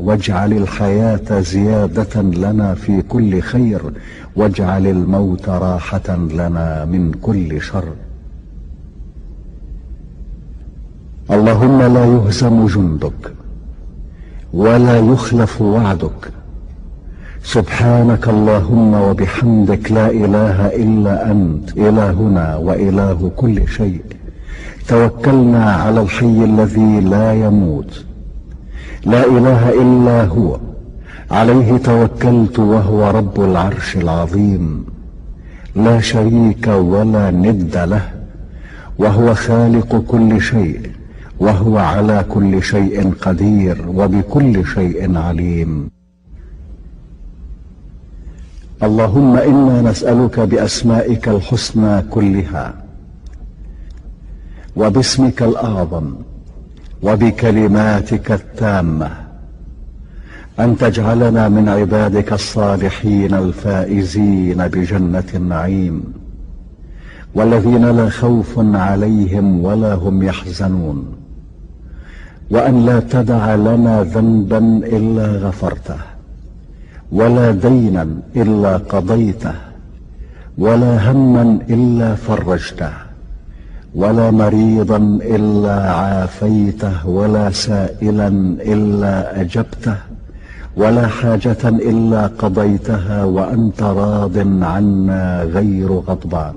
واجعل الحياة زيادة لنا في كل خير، واجعل الموت راحة لنا من كل شر. اللهم لا يهزم جندك ولا يخلف وعدك. سبحانك اللهم وبحمدك، لا إله إلا أنت إلهنا وإله كل شيء. توكلنا على الحي الذي لا يموت، لا إله إلا هو، عليه توكلت وهو رب العرش العظيم، لا شريك ولا ند له، وهو خالق كل شيء، وهو على كل شيء قدير وبكل شيء عليم. اللهم إنا نسألك بأسمائك الحسنى كلها وباسمك الأعظم وبكلماتك التامة أن تجعلنا من عبادك الصالحين الفائزين بجنة النعيم، والذين لا خوف عليهم ولا هم يحزنون، وأن لا تدع لنا ذنبا إلا غفرته، ولا دينا إلا قضيته، ولا هما إلا فرجته، ولا مريضا إلا عافيته، ولا سائلا إلا أجبته، ولا حاجة إلا قضيتها وأنت راض عنا غير غضبان.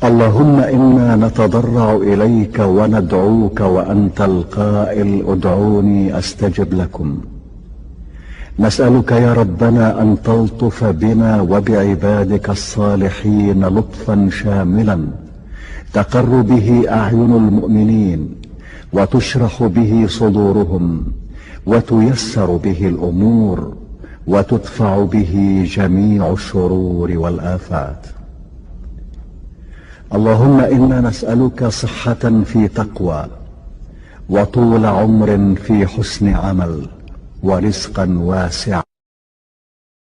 اللهم إنا نتضرع إليك وندعوك وأنت القائل ادعوني أستجب لكم. نسألك يا ربنا أن تلطف بنا وبعبادك الصالحين لطفا شاملا تقر به أعين المؤمنين، وتشرح به صدورهم، وتيسر به الأمور، وتدفع به جميع الشرور والآفات. اللهم إنا نسألك صحة في تقوى، وطول عمر في حسن عمل، ورزقا واسعا